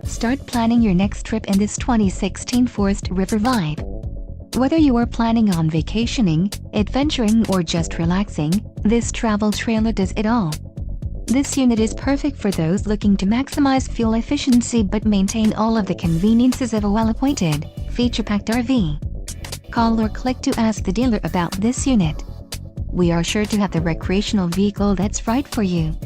Start planning your next trip in this 2016 Forest River vibe. Whether you are planning on vacationing, adventuring or just relaxing, this travel trailer does it all. This unit is perfect for those looking to maximize fuel efficiency but maintain all of the conveniences of a well-appointed, feature-packed RV. Call or click to ask the dealer about this unit. We are sure to have the recreational vehicle that's right for you.